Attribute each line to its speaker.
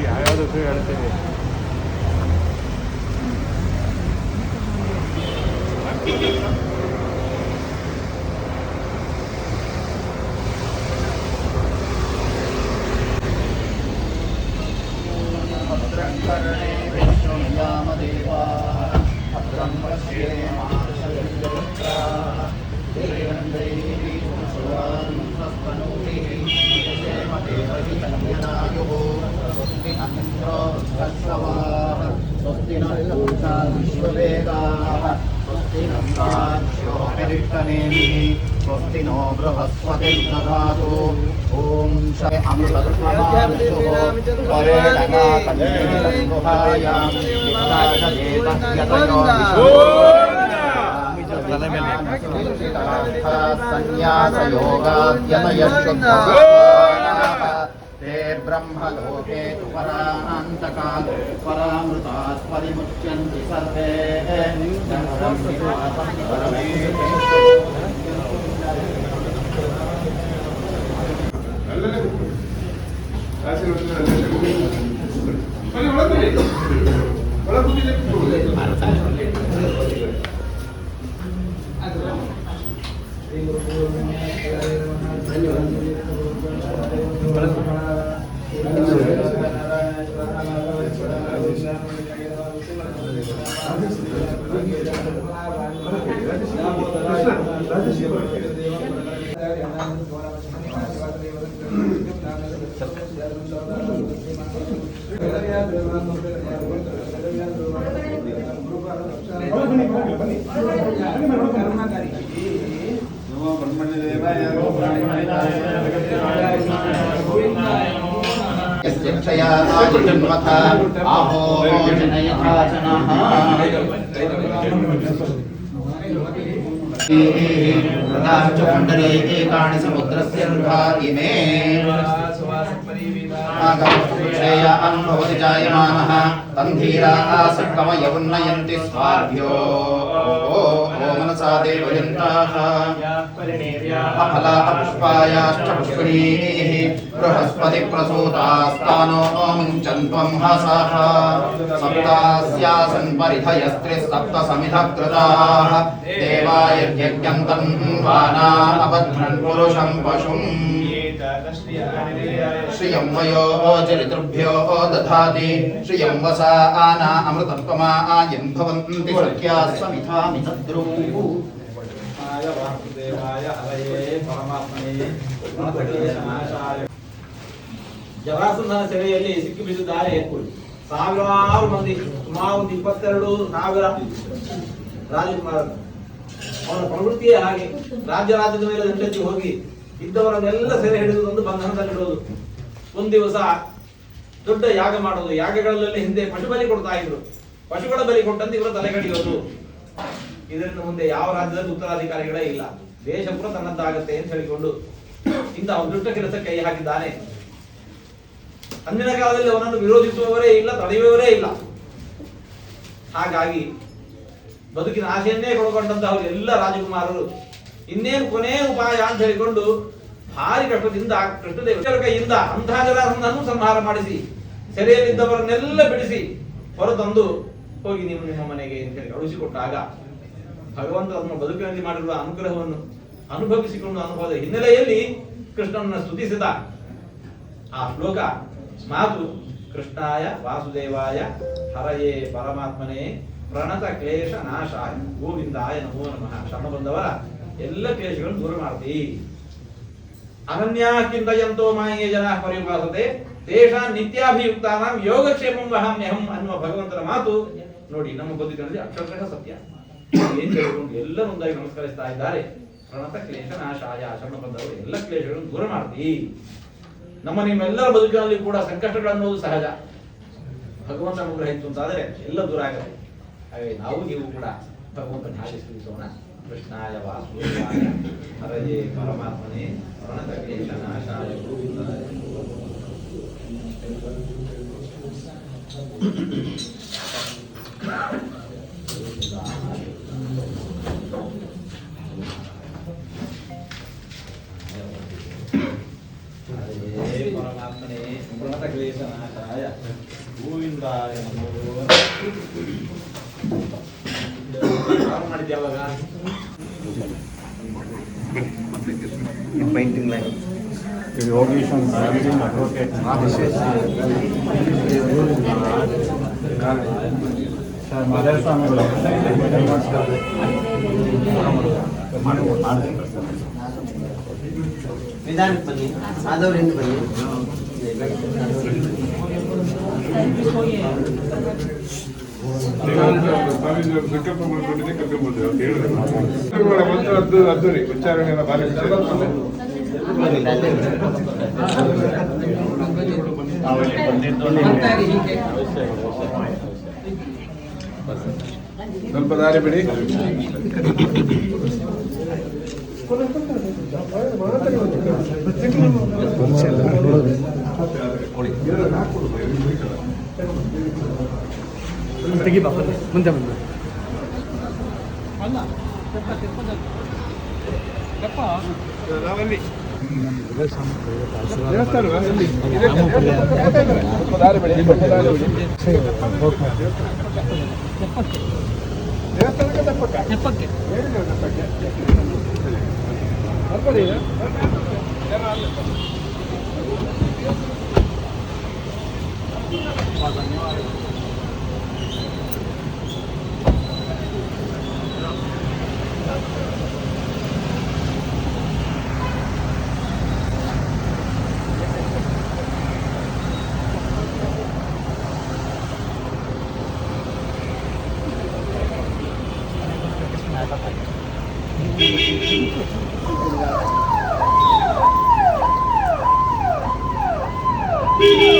Speaker 1: ಯಾವ್ಯಾವುದಕ್ಕೂ ಹೇಳ್ತೀವಿ.
Speaker 2: स्वस्ति नो बृहस्पतिर्दधातु ॐ ते ब्रह्मलोके तु परान्तकाले परामृतात् परिमुच्यन्ति सर्वे आहो जनयथा जनाः कुण्डले समुद्रस्य इमे भवति जायमानः तन्धीरा सकमय उन्नयन्ति स्वाभ्यो मनसा देवयन्ताः अफला पुष्पायाश्च पुष्पिणीः बृहस्पति प्रसूतास्तानो मुञ्चन्त्वं हसाः सप्तास्यासन् परिधयस्त्रिसप्त समिधः कृताः देवाय यज्ञं तन्वाना अबध्नन् पुरुषं पशुम् श्रियं वयो चरितृभ्यो दधाति श्रियं वसा आना अमृतत्वमा आयं भवन्ति सख्याः समिधामि तद्रुः वासुदेवाय हरये परमात्मने प्रणतक्लेशनाशाय ಜರಾಸಂಧನ ಸೆರೆಯಲ್ಲಿ ಸಿಕ್ಕಿಬಿದ್ದಿದ್ದಾರೆ. ಸಾವಿರಾರು ಮಂದಿ, ಸುಮಾರು 22,000 ರಾಜಕುಮಾರರು. ಅವನ ಪ್ರವೃತ್ತಿಯೇ ಹಾಗೆ. ರಾಜ್ಯದ ಮೇಲೆ ದಂಡೆತ್ತಿ ಹೋಗಿ ಇದ್ದವರನ್ನೆಲ್ಲ ಸೆರೆ ಹಿಡಿದುಕೊಂಡು ಬಂಧನದಲ್ಲಿಡೋದು. ಒಂದು ದಿವಸ ದೊಡ್ಡ ಯಾಗ ಮಾಡೋದು. ಯಾಗಗಳಲ್ಲಿ ಹಿಂದೆ ಪಶು ಬಲಿ ಕೊಡ್ತಾ ಇದ್ರು. ಪಶುಗಳ ಬಲಿ ಕೊಟ್ಟಂತೆ ಇವರು ತಲೆಗಡಿಯೋದು. ಇದರಿಂದ ಮುಂದೆ ಯಾವ ರಾಜ್ಯದಲ್ಲಿ ಉತ್ತರಾಧಿಕಾರಿಗಳೇ ಇಲ್ಲ. ದೇಶ ಪುರ ತನ್ನದ್ದಾಗತ್ತೆ ಅಂತ ಹೇಳಿಕೊಂಡು ಇಂಥ ದುಷ್ಟ ಕೆಲಸ ಕೈ ಹಾಕಿದ್ದಾನೆ. ಅಂದಿನ ಕಾಲದಲ್ಲಿ ಅವನನ್ನು ವಿರೋಧಿಸುವವರೇ ಇಲ್ಲ, ತಡೆಯುವವರೇ ಇಲ್ಲ. ಹಾಗಾಗಿ ಬದುಕಿನ ಆಶೆಯನ್ನೇ ಕೊಡಕೊಂಡಂತಹ ಎಲ್ಲ ರಾಜಕುಮಾರರು ಇನ್ನೇನು ಕೊನೆ ಉಪಾಯ ಅಂತ ಹೇಳಿಕೊಂಡು ಭಾರಿ ಕಷ್ಟದಿಂದ ಕೃಷ್ಣದೇವರ ಕೈಯಿಂದ ಅಂತಹ ಜರಾಸಂಧನನ್ನು ಸಂಹಾರ ಮಾಡಿಸಿ ಸೆರೆಯಲ್ಲಿದ್ದವರನ್ನೆಲ್ಲ ಬಿಡಿಸಿ ಹೊರತಂದು ಹೋಗಿ ನೀವು ನಿಮ್ಮ ಮನೆಗೆ ಅಂತ ಹೇಳಿ ಕಳುಹಿಸಿಕೊಟ್ಟಾಗ ಭಗವಂತ ತಮ್ಮ ಬದುಕಿನಲ್ಲಿ ಮಾಡಿರುವ ಅನುಗ್ರಹವನ್ನು ಅನುಭವಿಸಿಕೊಂಡು ಅನುಭವದ ಹಿನ್ನೆಲೆಯಲ್ಲಿ ಕೃಷ್ಣನನ್ನು ಸ್ತುತಿಸಿದ ಆ ಶ್ಲೋಕ ಮಾತು ಕೃಷ್ಣಾಯ ವಾಸುದೇವಾಯ ಹರಯೇ ಪರಮಾತ್ಮನೇ ಪ್ರಣತ ಕ್ಲೇಶ ನಾಶಾಯ ಗೋವಿಂದಾಯ ನಮೋ ನಮಃ. ಶರಣ ಬಂದವರ ಎಲ್ಲ ಕ್ಲೇಶಗಳನ್ನು ದೂರ ಮಾಡ್ತಿ. ಅನನ್ಯಾಕಿಂತಯಂತೋ ಮಾಯೇ ಜನಃ ಪರಿಭಾಸತೆ ತೇಷಾಂ ನಿತ್ಯಾಭಿಯುಕ್ತಾನಾಂ ಯೋಗಕ್ಷೇಮಂ ವಹಾಮ್ಯಹಂ ಅನ್ನುವ ಭಗವಂತನ ಮಾತು ನೋಡಿ ನಮ್ಮ ಬದುಕಿನಲ್ಲಿ ಅಕ್ಷರಶಃ ಸತ್ಯ. ಏನ್ ಹೇಳಿಕೊಂಡು ಎಲ್ಲ ಒಂದಾಗಿ ನಮಸ್ಕರಿಸ್ತಾ ಇದ್ದಾರೆ. ಪ್ರಣತ ಕ್ಲೇಶ ನಾಶಾಯ, ಶರಣ ಬಂದವರು ಎಲ್ಲ ಕ್ಲೇಶಗಳನ್ನು ದೂರ ಮಾಡ್ತಿ. ನಮ್ಮ ನಿಮ್ಮೆಲ್ಲರ ಬದುಕಿನಲ್ಲಿ ಕೂಡ ಸಂಕಷ್ಟಗಳನ್ನೋದು ಸಹಜ. ಭಗವಂತ ಅನುಗ್ರಹ ಇತ್ತು ಅಂತಾದರೆ ಎಲ್ಲ ದೂರ ಆಗುತ್ತೆ. ಹಾಗೆ ನಾವು ನೀವು ಕೂಡ ಭಗವಂತನ ಹಾಗೆ ಸ್ತುತಿಸೋಣ. ಕೃಷ್ಣಾಯ ವಾಸುದೇವಾಯ ಹರಯೇ ಪರಮಾತ್ಮನೇ ಪ್ರಣತ ಕ್ಲೇಶ ನಾಶಾಯ ಗೋವಿಂದಾಯ. ಪರಮಾತ್ಮನೇ ಪ್ರಣತ ಕ್ಲೇಶನಾಶಾಯ ಗೋವಿಂದಾಯ ನಮೋ ಮಾಡಿದ್ದೆ ಯಾವಾಗ
Speaker 3: ಪೈಂಟಿಂಗ್ ಲೈನ್
Speaker 1: ಯೋಗೀಶ್ ಅಂತ ಅಡ್ವೊಕೇಟ್ ಸರ್ ಮದರ್ ಸ್ವಾಮಿಗಳು
Speaker 3: ನಿಧಾನಕ್ಕೆ ಬನ್ನಿ ಆದವ್ರಿಂದ ಬನ್ನಿ
Speaker 1: ವಿಕಲ್ಪ ಮಾಡ್ಕೊಂಡಿದ್ದೆ ಕರ್ಕೊಂಡ್ಬಂದ್ರೆ ಅಂತ ಹೇಳಿದ್ರೆ ಅದು ರೀ ಉಚ್ಚಾರಣೆ ಎಲ್ಲ ಭಾರಿ ಸ್ವಲ್ಪ ದಾರಿ ಬಿಡಿ
Speaker 3: ತೆಗಿ ಬಾಪ ಮುಂದೆ ಬಂದು
Speaker 1: ನಾವಲ್ಲಿ
Speaker 4: Beep.